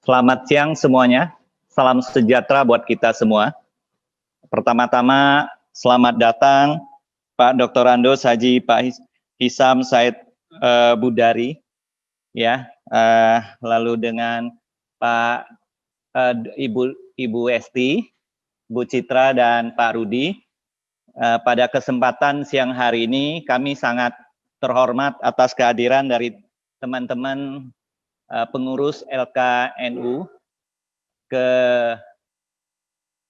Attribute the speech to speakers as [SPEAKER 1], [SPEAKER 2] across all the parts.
[SPEAKER 1] Selamat siang semuanya. Salam sejahtera buat kita semua. Pertama-tama, selamat datang Pak Dr. Andos Haji Pak Hisam Said Budari, ya. Lalu dengan Pak Ibu Esti, Bu Citra dan Pak Rudi. Pada kesempatan siang hari ini kami sangat terhormat atas kehadiran dari teman-teman pengurus LKNU ke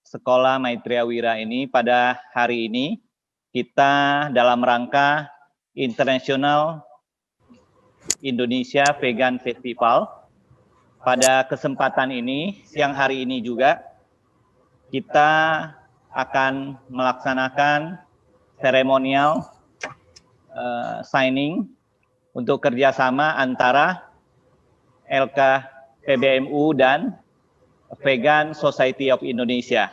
[SPEAKER 1] Sekolah Maitreya Wira ini. Pada hari ini kita dalam rangka International Indonesia Vegan Festival. Pada kesempatan ini, siang hari ini juga kita akan melaksanakan seremonial signing untuk kerjasama antara LKPBMU dan Vegan Society of Indonesia.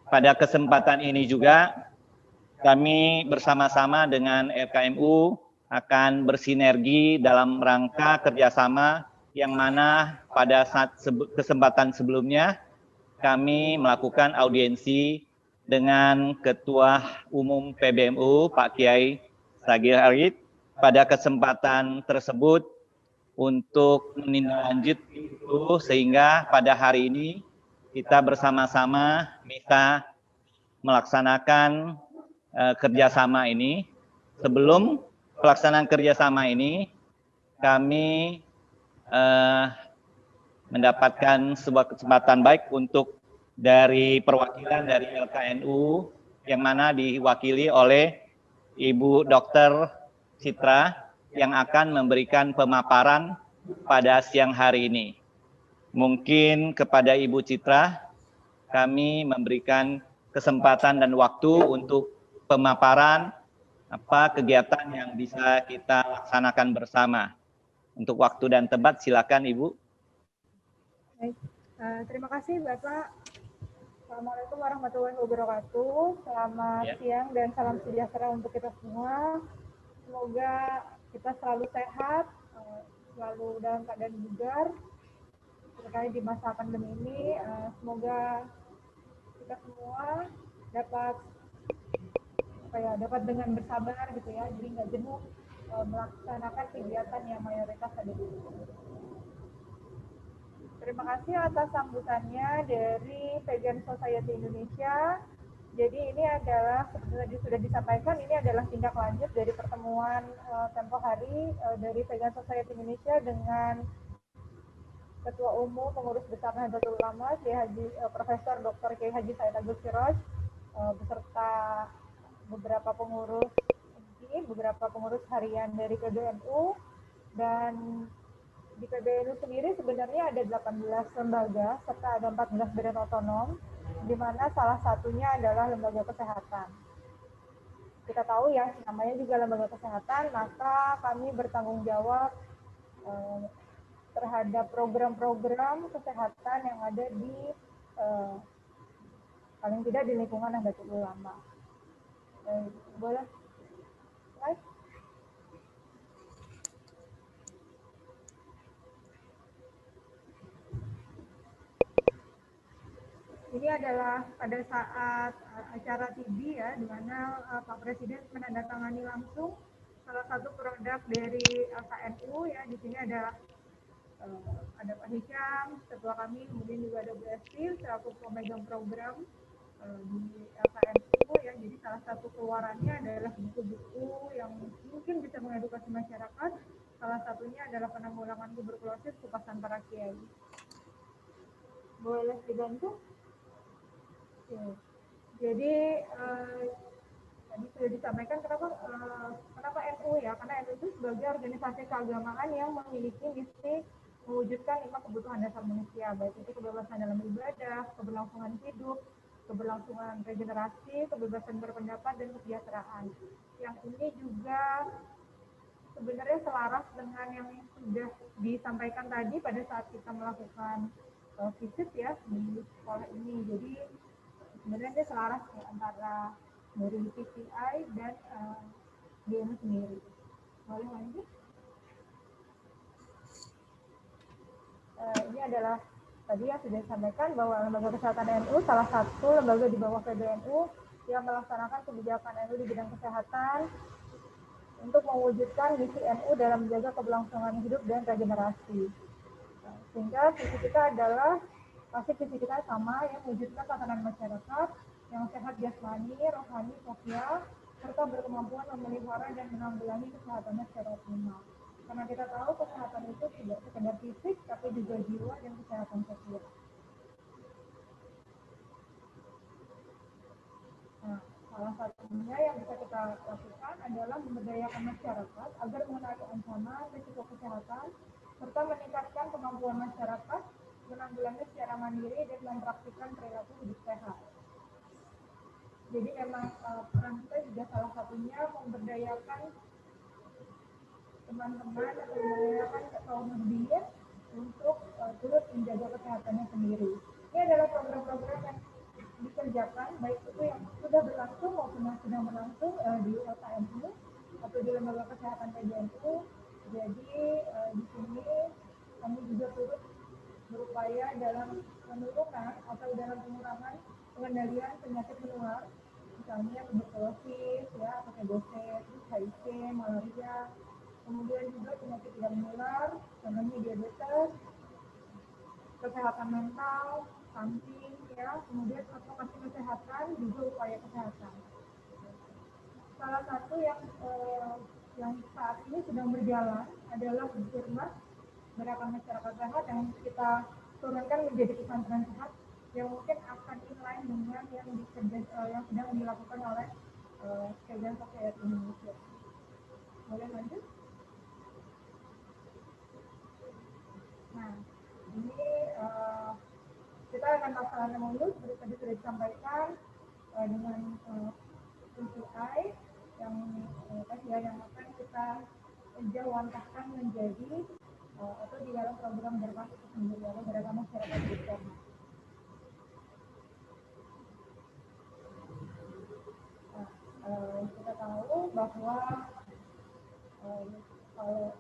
[SPEAKER 1] Pada kesempatan ini juga kami bersama-sama dengan LKMU akan bersinergi dalam rangka kerjasama yang mana pada saat kesempatan sebelumnya kami melakukan audiensi dengan Ketua Umum PBMU Pak Kiai Sagir Harid. Pada kesempatan tersebut untuk menindaklanjut itu sehingga pada hari ini kita bersama-sama bisa melaksanakan kerjasama ini. Sebelum pelaksanaan kerjasama ini, kami mendapatkan sebuah kesempatan baik untuk dari perwakilan dari LKNU yang mana diwakili oleh Ibu Dr. Citra yang akan memberikan pemaparan pada siang hari ini. Mungkin kepada Ibu Citra kami memberikan kesempatan dan waktu untuk pemaparan apa kegiatan yang bisa kita laksanakan bersama. Untuk waktu dan tempat silakan Ibu.
[SPEAKER 2] Baik, terima kasih Bapak. Assalamualaikum warahmatullahi wabarakatuh. Selamat siang dan salam sejahtera untuk kita semua. Semoga kita selalu sehat, selalu dalam keadaan bugar terkait di masa pandemi ini. Semoga kita semua dapat dengan bersabar gitu ya, jadi nggak jenuh melaksanakan kegiatan yang mayoritas ada di sini. Terima kasih atas sambutannya dari Vegan Society Indonesia. Jadi ini adalah, seperti sudah disampaikan, ini adalah tindak lanjut dari pertemuan tempo hari dari Vegan Society Indonesia dengan Ketua Umum Pengurus Besar Nahdlatul Ulama, Profesor Dr. Kiai Haji Said Agil Siraj, beserta beberapa pengurus harian dari PBNU. Dan di PBNU sendiri sebenarnya ada 18 lembaga serta ada 14 badan otonom, di mana salah satunya adalah lembaga kesehatan. Kita tahu ya, namanya juga lembaga kesehatan, maka kami bertanggung jawab terhadap program-program kesehatan yang ada di paling tidak di lingkungan Nahdlatul Ulama. Boleh slide? Ini adalah pada saat acara TB ya, di mana Pak Presiden menandatangani langsung salah satu produk dari LKNU ya. Di sini ada Pak Hisham, ketua kami, kemudian juga ada Bu Esti selaku pemegang program di LKNU ya. Jadi salah satu keluarannya adalah buku-buku yang mungkin bisa mengedukasi masyarakat. Salah satunya adalah penanggulangan tuberkulosis kupasan para kiai. Boleh dibantu? Jadi tadi sudah disampaikan kenapa NU ya, karena NU itu sebagai organisasi keagamaan yang memiliki misi mewujudkan 5 kebutuhan dasar manusia, baik itu kebebasan dalam ibadah, keberlangsungan hidup, keberlangsungan regenerasi, kebebasan berpendapat, dan kesejahteraan. Yang ini juga sebenarnya selaras dengan yang sudah disampaikan tadi pada saat kita melakukan visit ya di sekolah ini. Jadi sebenarnya dia selaras ya, antara dari PCI dan BNU sendiri. Boleh lanjut? Ini adalah tadi yang sudah disampaikan bahwa Lembaga Kesehatan NU salah satu lembaga di bawah PBNU yang melaksanakan kebijakan NU di bidang kesehatan untuk mewujudkan misi NU dalam menjaga keberlangsungan hidup dan regenerasi. Sehingga visi kita adalah pasti visi kita sama, yang mewujudkan tatanan masyarakat yang sehat jasmani, rohani, sosial, serta berkemampuan memelihara dan menanggulangi kesehatannya secara optimal. Karena kita tahu kesehatan itu tidak sekedar fisik, tapi juga jiwa dan kesehatan sosial. Nah, salah satunya yang bisa kita lakukan adalah memberdayakan masyarakat agar mengenali ancaman risiko kesehatan serta meningkatkan kemampuan masyarakat menanggulangi secara mandiri dan mempraktikkan perilaku hidup sehat. Jadi memang peran kita juga salah satunya memberdayakan teman-teman atau memberdayakan kaum muslimin untuk turut menjaga kesehatannya sendiri. Ini adalah program-program yang dikerjakan, baik itu yang sudah berlangsung maupun yang sedang berlangsung di LKMU atau di Lembaga Kesehatan PBNU. Jadi di sini kami juga turut berupaya dalam penurunan atau dalam pengurangan pengendalian penyakit menular, misalnya tuberkulosis, ya, atau TBC, terus HIV, malaria, kemudian juga penyakit tidak menular, contohnya diabetes, kesehatan mental, stunting, ya, kemudian advokasi kesehatan, juga upaya kesehatan. Salah satu yang saat ini sedang berjalan adalah Birmas Gerakan Masyarakat Sehat yang kita turunkan menjadi pesantren sehat yang mungkin akan inline dengan yang sedang dilakukan oleh Kegiatan Society Indonesia. Boleh lanjut? Nah, ini kita akan laksanakan dulu seperti tadi sudah disampaikan dengan PCI yang tadi yang akan kita jawantahkan menjadi atau di dalam program Birmas itu sendiri atau Gerakan Masyarakat Sehat. Kita tahu bahwa kalau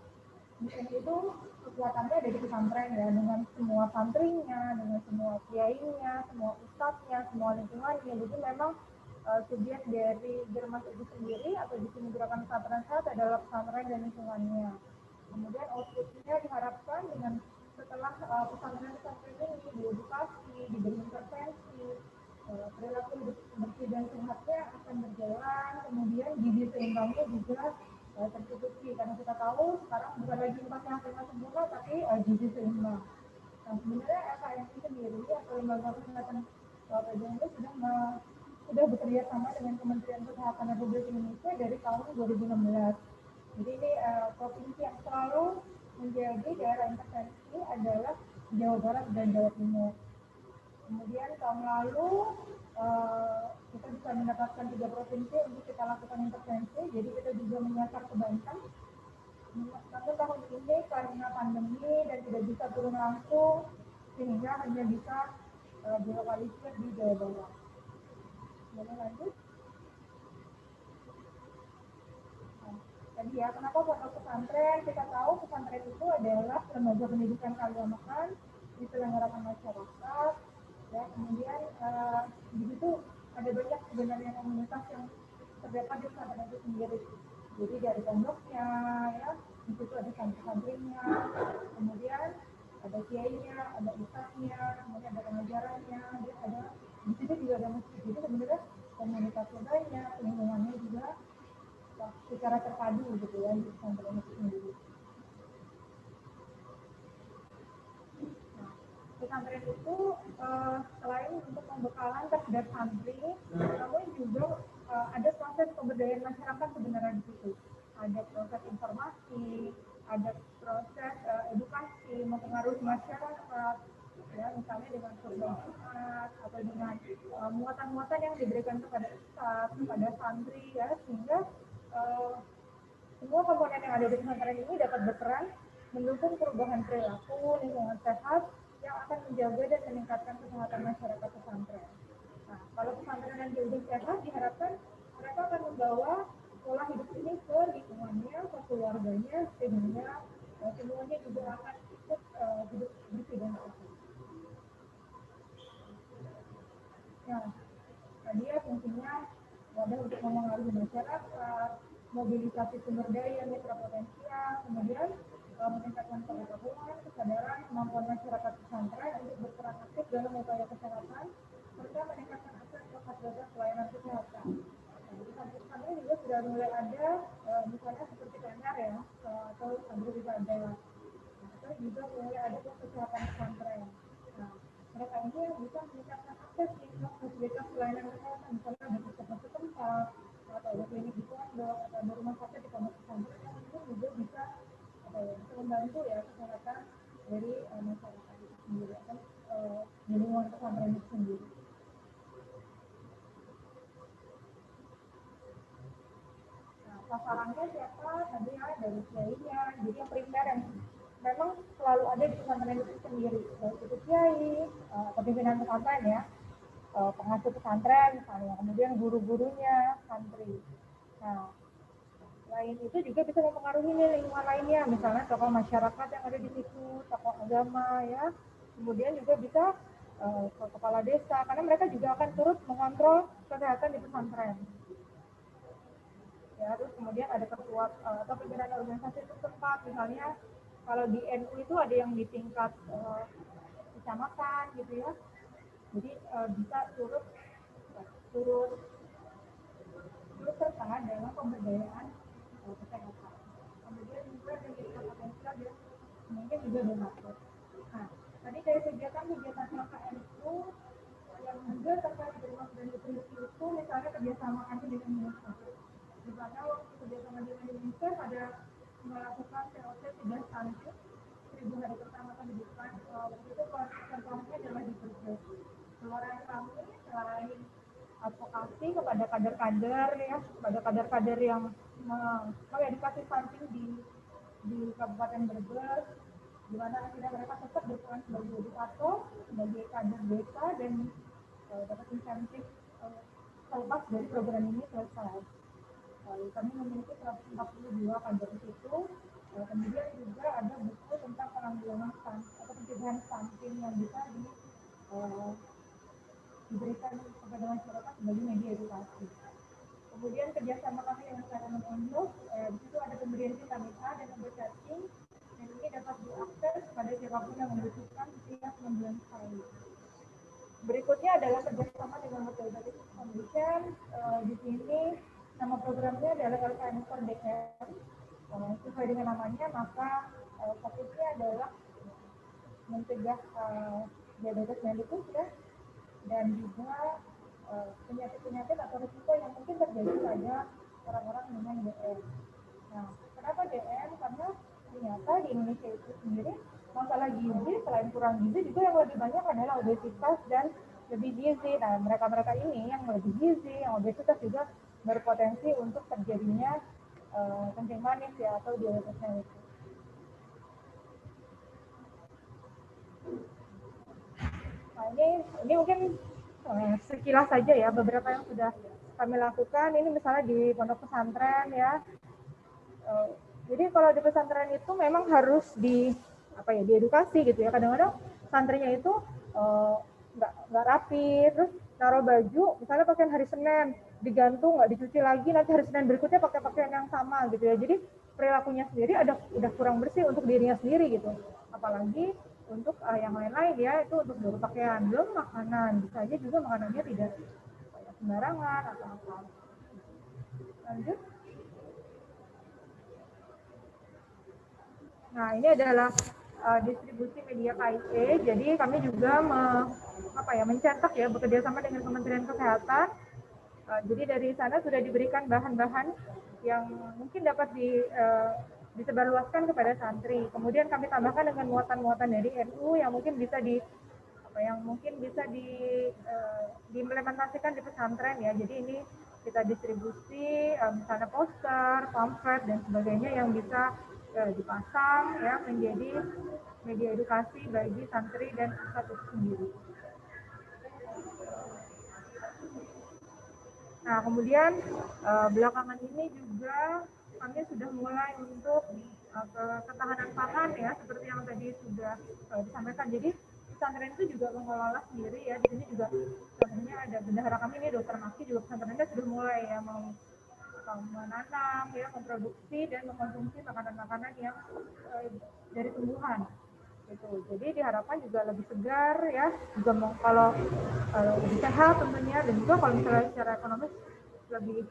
[SPEAKER 2] misi itu kekuatannya ada di pesantren, ya, dengan semua santrinya, dengan semua kiainya, semua ustadznya, semua lingkungannya. Jadi memang subjek dari Birmas itu sendiri atau di sini Gerakan Pesantren Sehat adalah pesantren dan lingkungannya. Kemudian outputnya diharapkan dengan setelah pesantren-pesantren ini diedukasi, diberi intervensi, perilaku hidup bersih dan sehatnya akan berjalan, kemudian gizi seimbangnya juga tercukupi, karena kita tahu sekarang bukan lagi 4 sehat 5 sempurna, tapi gizi seimbang. Nah, sebenarnya LKMI sendiri atau Lembaga Kesehatan PBNU sudah bekerja sama dengan Kementerian Kesehatan Republik Indonesia dari tahun 2016. Jadi ini provinsi yang selalu menjadi daerah intervensi adalah Jawa Barat dan Jawa Timur. Kemudian tahun lalu kita bisa mendapatkan 3 provinsi untuk kita lakukan intervensi, jadi kita juga menyasar ke Banten. Namun tahun ini karena pandemi dan tidak bisa turun langsung, sehingga hanya bisa dilokalisir di Jawa Barat. Boleh lanjut? Tadi ya, kenapa pondok pesantren? Kita tahu pesantren itu adalah lembaga pendidikan keagamaan, diselenggarakan masyarakat, ya. Kemudian di situ ada banyak sebenarnya komunitas yang terdapat di pesantren itu sendiri. Jadi dari pondoknya, ya, di situ ada santri-santrinya, kemudian ada kiainya, ada ustadznya, kemudian ada pengajarannya, dia ada di situ juga ada masjid. Jadi sebenarnya komunitasnya banyak, lingkungannya juga secara terpadu gitu ya di pesantren itu sendiri. Nah, pesantren itu selain untuk pembekalan terhadap santri, namun juga ada proses pemberdayaan masyarakat sebenarnya di situ. Ada proses informasi, ada proses edukasi, mempengaruhi masyarakat, ya, misalnya dengan khutbah Jumat atau dengan muatan-muatan yang diberikan kepada ustadz, kepada santri, ya, sehingga semua komponen yang ada di pesantren ini dapat berperan mendukung perubahan perilaku lingkungan sehat yang akan menjaga dan meningkatkan kesehatan masyarakat pesantren. Nah, kalau pesantren yang sudah sehat, diharapkan mereka akan membawa pola hidup ini ke lingkungannya, ke keluarganya, sehingga semuanya juga akan ikut hidup bersih dan bersih. Nah, tadi ya fungsinya wadah untuk mempengaruhi masyarakat, mobilisasi sumber daya mitra potensial, kemudian meningkatkan pengetahuan, kesadaran, kemampuan masyarakat pesantren untuk berperan aktif dalam upaya kesehatan, serta meningkatkan akses ke fasilitas pelayanan kesehatan. Jadi sampai juga sudah mulai ada misalnya seperti PNR ya, atau sambil juga ada atau juga mulai ada kesehatan pesantren. Nah, mereka ini yang bisa meningkatkan akses ke fasilitas pelayanan kesehatan, misalnya ada puskesmas setempat, atau ada klinik di pondok, atau ada rumah sakit di pondok pesantren yang itu juga bisa bisa membantu ya kesehatan dari masyarakat itu sendiri atau di lingkungan pesantren itu sendiri. Sasarannya siapa? Tadi ya dari kiainya. Jadi yang primer yang memang selalu ada di pesantren itu sendiri, baik itu kiai, pimpinan pesantren ya, pengasuh pesantren misalnya, kemudian guru-gurunya, santri. Nah, selain itu juga bisa mempengaruhi nih lingkungan lainnya, misalnya tokoh masyarakat yang ada di situ, tokoh agama ya, kemudian juga bisa kepala desa, karena mereka juga akan turut mengontrol kesehatan di pesantren. Ya, terus kemudian ada ketua atau pimpinan organisasi setempat, misalnya kalau di NU itu ada yang di tingkat kecamatan gitu ya, jadi bisa turut turut serta dalam pemberdayaan kesehatan. Kemudian juga ada yang potensial dan mungkin juga donatur. Nah, tadi dari kegiatan-kegiatan LKNU yang juga terkait dengan dan nutrisi itu, misalnya kerjasama kami dengan UNICEF. Di mana waktu kerjasama dengan UNICEF ada melakukan POC 3 stunting 1000 hari pertama kehidupan. Waktu itu contohnya adalah di Perpres. Keluaran kami selain advokasi kepada kader-kader ya, kepada kader-kader yang mengedukasi stunting di Kabupaten Brebes, di mana akhirnya mereka tetap berperan sebagai edukator, sebagai kader desa dan dapat insentif selepas dari program ini selesai. Kami memiliki 142 kader di situ. Kemudian juga ada buku tentang penanggulangan stunting atau pencegahan stunting yang bisa diberikan kepada masyarakat sebagai media edukasi. Kemudian kerjasama kami dengan Sarana Pondok, di situ ada pemberian vitamin A dan obat cacing, dan ini dapat diakses pada siapapun yang membutuhkan setiap 6 bulan sekali. Berikutnya adalah kerjasama dengan Hotel Batik Foundation. Di sini nama programnya adalah LKN for DM. Sesuai dengan namanya, maka fokusnya adalah mencegah diabetes mellitus ya, dan juga penyakit-penyakit atau risiko yang mungkin terjadi pada orang-orang dengan DM. Nah, kenapa DM? Karena ternyata di Indonesia itu sendiri masalah gizi, selain kurang gizi juga yang lebih banyak adalah obesitas dan lebih gizi. Nah, mereka-mereka ini yang lebih gizi, yang obesitas juga berpotensi untuk terjadinya kencing manis ya atau diabetes mellitus. Nah, ini mungkin sekilas saja ya beberapa yang sudah kami lakukan. Ini misalnya di pondok pesantren ya. Jadi kalau di pesantren itu memang harus diedukasi gitu ya. Kadang-kadang santrinya itu nggak rapi, terus naruh baju, misalnya pakaian hari Senin digantung nggak dicuci lagi, nanti hari Senin berikutnya pakai pakaian yang sama gitu ya. Jadi perilakunya sendiri udah kurang bersih untuk dirinya sendiri gitu. Apalagi untuk yang lain-lain ya, itu untuk seluruh pakaian, belum makanan, bisa aja juga makanannya tidak sembarangan atau apa. Lanjut. Nah, ini adalah distribusi media KIE. Jadi kami juga mencetak ya, bekerja sama dengan Kementerian Kesehatan. Jadi dari sana sudah diberikan bahan-bahan yang mungkin dapat disebarluaskan kepada santri. Kemudian kami tambahkan dengan muatan-muatan dari NU yang mungkin bisa diimplementasikan di pesantren ya. Jadi ini kita distribusi misalnya poster, pamflet dan sebagainya yang bisa dipasang ya menjadi media edukasi bagi santri dan ustadz itu sendiri. Nah, kemudian belakangan ini juga kami sudah mulai untuk ketahanan pangan ya, seperti yang tadi sudah disampaikan. Jadi pesantren itu juga mengelola sendiri ya. Di sini juga contohnya ada bendahara kami ini, Dokter Maki, juga pesantrennya sudah mulai ya menanam ya, memproduksi dan mengkonsumsi makanan-makanan yang dari tumbuhan gitu. Jadi diharapkan juga lebih segar ya, juga kalau lebih sehat tentunya, dan juga kalau misalnya secara ekonomis lebih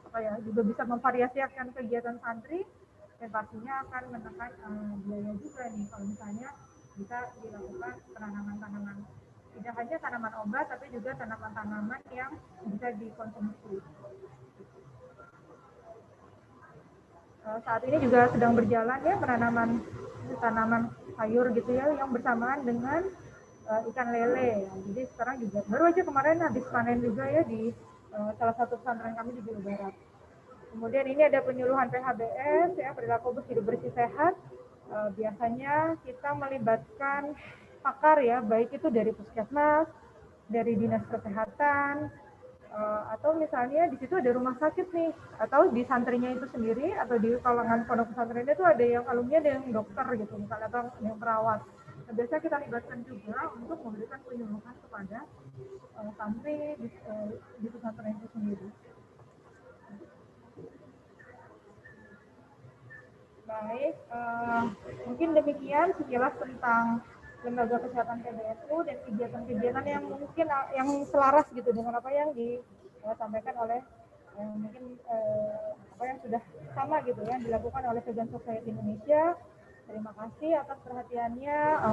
[SPEAKER 2] apa ya, juga bisa memvariasikan kegiatan santri, dan pastinya akan menekan biaya juga nih kalau misalnya bisa dilakukan penanaman tanaman, tidak hanya tanaman obat tapi juga tanaman-tanaman yang bisa dikonsumsi. Saat ini juga sedang berjalan ya penanaman tanaman sayur gitu ya, yang bersamaan dengan ikan lele. Jadi sekarang juga baru aja kemarin habis panen juga ya di salah satu pesantren kami di Jawa Barat. Kemudian ini ada penyuluhan PHBS ya, perilaku hidup bersih sehat. Biasanya kita melibatkan pakar ya, baik itu dari puskesmas, dari dinas kesehatan, atau misalnya di situ ada rumah sakit nih, atau di santrinya itu sendiri, atau di kalangan pondok pesantrennya itu ada yang alumni, ada yang dokter gitu misalnya, atau yang perawat. Nah, biasanya kita libatkan juga untuk memberikan penyuluhan kepada santri di pesantren itu sendiri. Baik, mungkin demikian sekilas tentang Lembaga Kesehatan PBNU dan kegiatan-kegiatan yang mungkin yang selaras gitu dengan apa yang disampaikan oleh mungkin apa yang sudah sama gitu ya dilakukan oleh Vegan Society Indonesia. Terima kasih atas perhatiannya.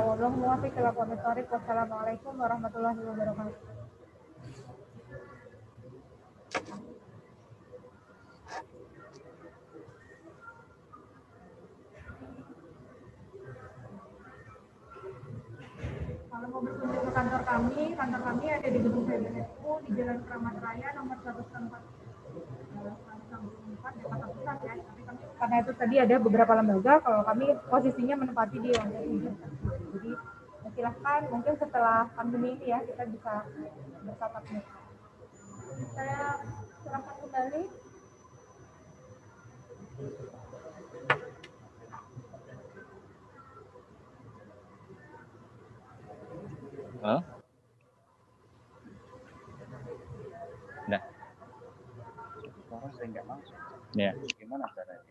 [SPEAKER 2] Wassalamualaikum warahmatullahi wabarakatuh. Kalau mau berkunjung ke kantor kami ada di gedung PBNU di Jalan Kramat Raya nomor 104 Jakarta Pusat ya. Karena itu tadi ada beberapa lembaga, kalau kami posisinya menempati di lantai 3. Jadi silahkan, mungkin setelah pandemi ini ya kita bisa bertatap muka. Saya serahkan kembali.
[SPEAKER 1] Nah.
[SPEAKER 3] Suara saya nggak masuk.
[SPEAKER 1] Ya.
[SPEAKER 3] Gimana caranya?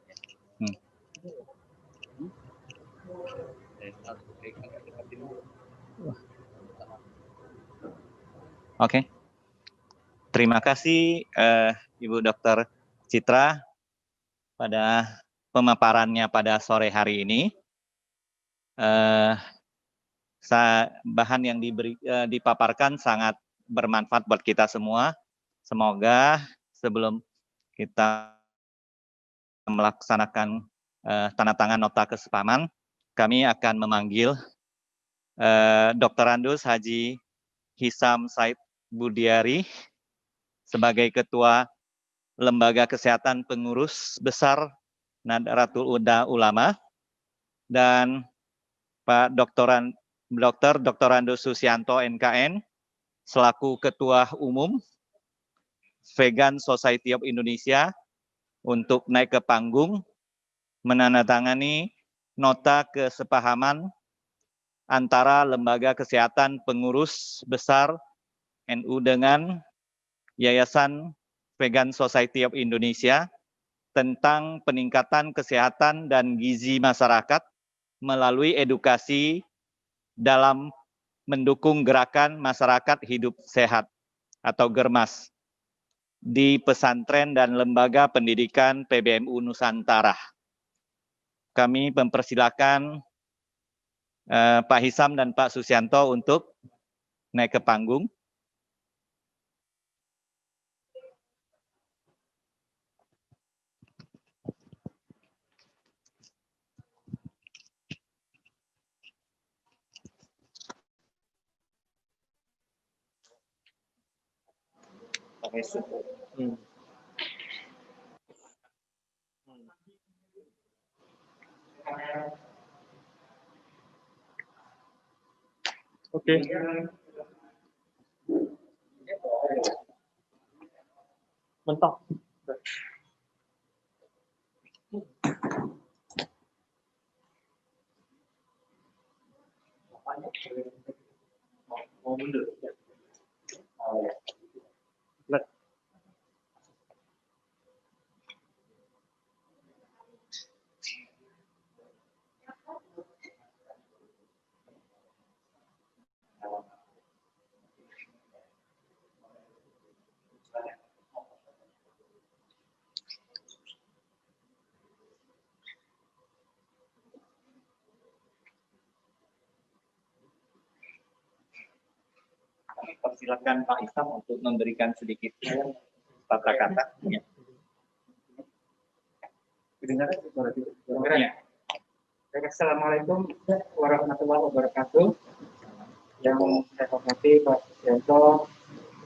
[SPEAKER 1] Oke. Terima kasih Ibu Dr. Citra pada pemaparannya pada sore hari ini. Bahan yang dipaparkan sangat bermanfaat buat kita semua. Semoga sebelum kita melaksanakan tanda tangan nota kesepahaman, kami akan memanggil Dr. Andus Haji Hisam Said Budiari sebagai Ketua Lembaga Kesehatan Pengurus Besar Nahdlatul Ulama, dan Pak Dr. Andus Susianto NKN selaku Ketua Umum Vegan Society of Indonesia untuk naik ke panggung menandatangani nota kesepahaman antara Lembaga Kesehatan Pengurus Besar NU dengan Yayasan Vegan Society of Indonesia tentang peningkatan kesehatan dan gizi masyarakat melalui edukasi dalam mendukung gerakan masyarakat hidup sehat atau GERMAS di pesantren dan lembaga pendidikan PBMU Nusantara. Kami mempersilakan Pak Hisam dan Pak Susianto untuk naik ke panggung.
[SPEAKER 3] Oke. Mentok.
[SPEAKER 4] Mau mundur. Oh, ya.
[SPEAKER 1] Kami persilakan Pak Isam untuk memberikan sedikit tata kata. Ya.
[SPEAKER 4] Kedengaran suara kita?
[SPEAKER 1] Ya.
[SPEAKER 4] Assalamualaikum warahmatullahi wabarakatuh. Yang saya hormati Pak Yanto,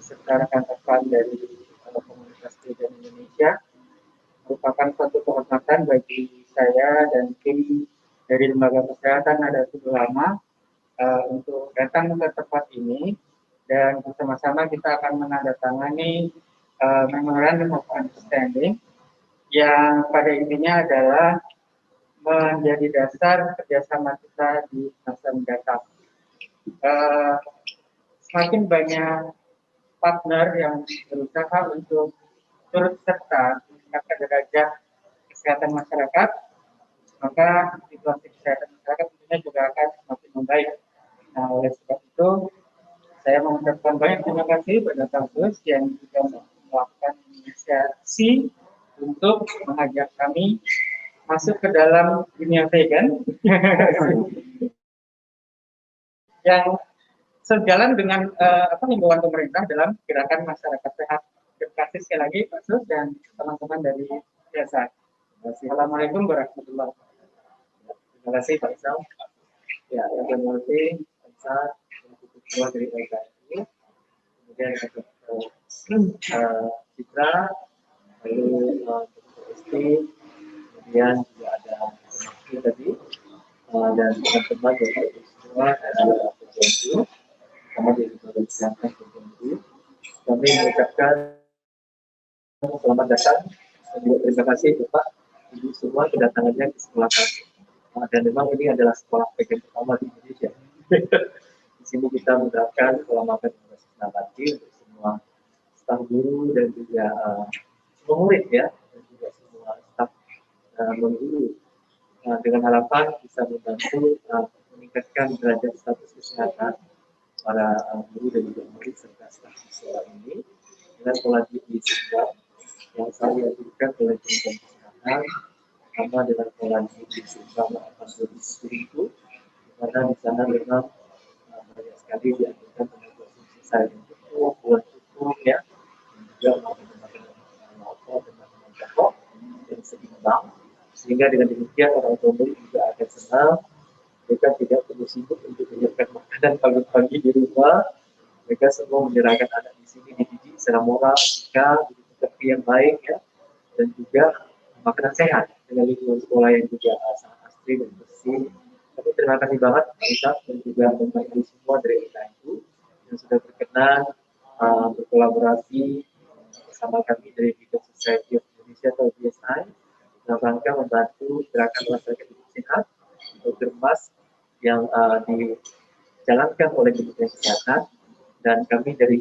[SPEAKER 4] beserta rekan-rekan dari Komunitas Bidan Indonesia, merupakan suatu kehormatan bagi saya dan tim dari Lembaga Kesehatan Nahdlatul Ulama untuk datang ke tempat ini dan bersama-sama kita akan menandatangani Memorandum of Understanding yang pada intinya adalah menjadi dasar kerjasama kita di masa mendatang. Semakin banyak partner yang berusaha untuk turut serta meningkatkan derajat kesehatan masyarakat, maka situasi kesehatan masyarakat tentunya juga akan semakin membaik. Nah, oleh sebab itu, saya mengucapkan banyak terima kasih pada kampus yang juga melakukan inisiasi untuk mengajak kami masuk ke dalam dunia vegan yang sejalan dengan himbauan pemerintah dalam gerakan masyarakat sehat. Terima kasih sekali lagi Pak Sus dan teman-teman dari desa. Assalamualaikum warahmatullahi wabarakatuh. Terima kasih Pak Isam. Ya, yang berarti Pak Isam ketua dari LKMU, kemudian Citra, lalu Esti, kemudian juga ada Maki tadi, dan teman-teman dari semua ada PJMU, sama di Lembaga Kesehatan PJMU. Kami mengucapkan selamat datang dan juga terima kasih Bapak Ibu semua kedatangannya di sekolah kami. Dan memang ini adalah sekolah vegan pertama di Indonesia. Di sini kita menerapkan pola makan berbasis nabati untuk semua staf guru dan juga semua murid ya, dan juga semua staf mengguru, dengan harapan bisa membantu meningkatkan derajat status kesehatan para guru dan juga murid serta staf di sekolah ini dengan pola gizi seimbang yang saya ajukan oleh Kementerian Kesehatan, sama dengan pola gizi seimbang tahun 2010 karena di sana memang banyak sekali dianjurkan tenaga konsumsi sayur yang cukup, buah cukup ya, dan juga makanan pokok yang seimbang, sehingga dengan demikian orang tua murid juga akan senang. Mereka tidak perlu sibuk untuk menyiapkan makanan pagi-pagi di rumah. Mereka semua menyerahkan anak di sini dididik secara moral, etika, seperti yang baik ya, dan juga makanan sehat dengan lingkungan sekolah yang juga sangat asri dan bersih. Tapi terima kasih banget Pak Isam dan juga teman-teman semua dari LKMU yang sudah berkenan berkolaborasi bersama kami dari Vegan Society of Indonesia atau VSI dalam rangka membantu gerakan masyarakat hidup sehat atau GERMAS yang dijalankan oleh Kementerian Kesehatan, dan kami dari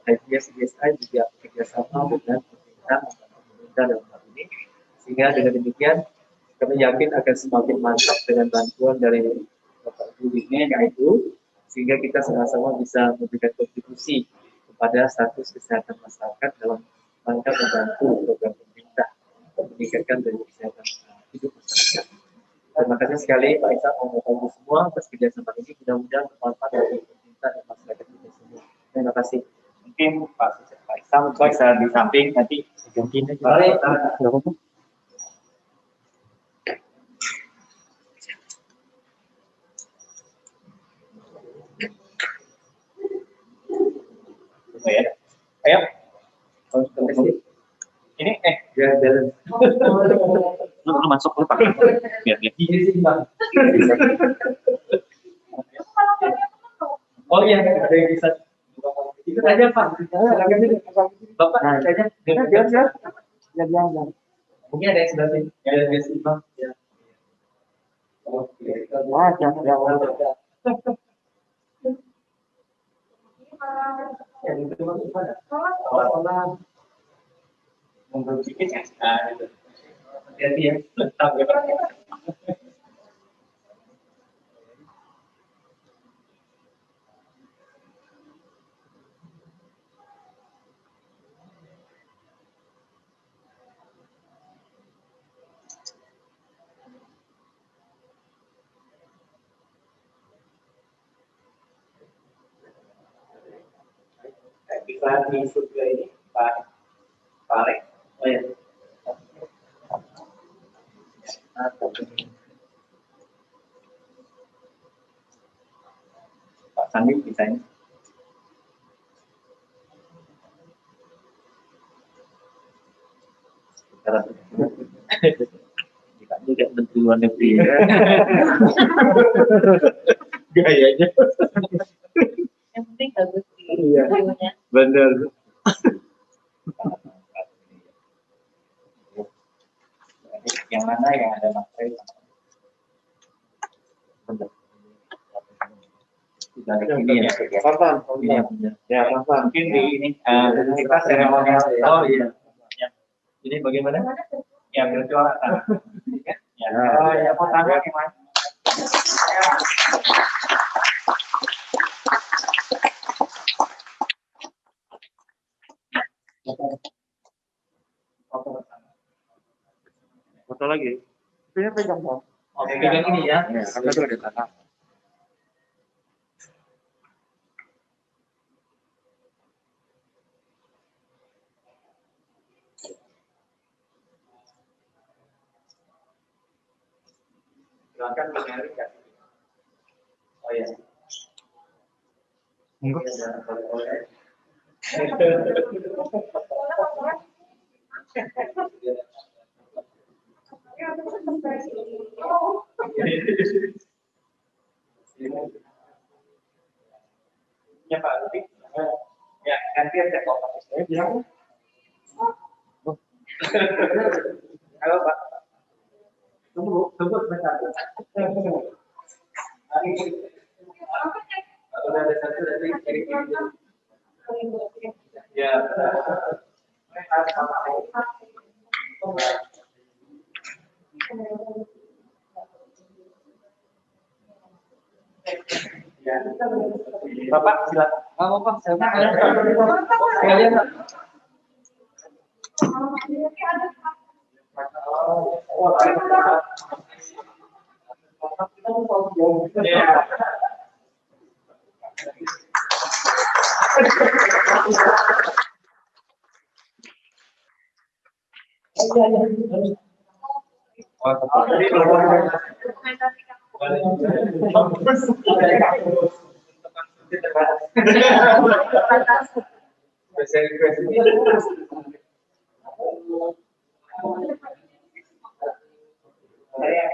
[SPEAKER 4] IPS VSI juga bekerjasama dengan pemerintah dalam hal ini, sehingga dengan demikian kami yakin akan semakin mantap dengan bantuan dari Bapak Ibu yaitu, sehingga kita sama-sama bisa memberikan kontribusi kepada status kesehatan masyarakat dalam rangka membantu program pemerintah untuk meningkatkan derajat kesehatan hidup masyarakat. Terima kasih sekali Pak Isam dan Bapak Ibu semua atas kerjasama ini, mudah-mudahan bermanfaat bagi pemerintah dan masyarakat kita semua. Terima kasih.
[SPEAKER 1] Mungkin Pak Isam bisa di samping nanti gantiin aja. Ya. Ayo. Ini
[SPEAKER 4] jalan.
[SPEAKER 1] Lu masuk lu pakai biar dia.
[SPEAKER 4] Oh iya, ada yang bisa. Itu aja Pak. Bapak aja. Biar. Mungkin ada yang sebelah sini. Ya, biar seimbang. Ya. Oke. Yang itu masuk mana?
[SPEAKER 2] Sholat.
[SPEAKER 4] Sholat. Mundur dikit ya. Nah, itu. Hati-hati ya. Lentang ya. Iklan di surga ini Pak Alek. Oh ya.
[SPEAKER 1] Pak Sandi bisa ini.
[SPEAKER 4] Kita juga menteri luar negeri ya. Gayanya.
[SPEAKER 5] Yang penting bagus sih.
[SPEAKER 4] Iya.
[SPEAKER 5] Videonya.
[SPEAKER 4] Bener.
[SPEAKER 1] Yang mana yang ada materi?
[SPEAKER 4] Bener.
[SPEAKER 1] Sudah ada ini ya.
[SPEAKER 4] Kapan?
[SPEAKER 1] Ini
[SPEAKER 4] Ya, kapan?
[SPEAKER 1] mungkin di ini kita seremonial.
[SPEAKER 4] Oh iya.
[SPEAKER 1] Ya.
[SPEAKER 4] Ini bagaimana?
[SPEAKER 1] Ya virtual. Ya. Oh ya, mau tanya gimana?
[SPEAKER 4] Foto lagi. Pegang dong.
[SPEAKER 1] Oh, pegang ini ya.
[SPEAKER 4] Ya, karena itu ada tanah.
[SPEAKER 1] Silakan mengalihkan. Oh ya. Ya Pak, nanti ya nanti ada kotak saya bilang. Halo Pak. Tunggu bentar. Udah ada satu dari kiri-kiri. Ya. Ya. Bapak silakan. Nggak apa-apa, silakan. Sekalian, Pak. Ya.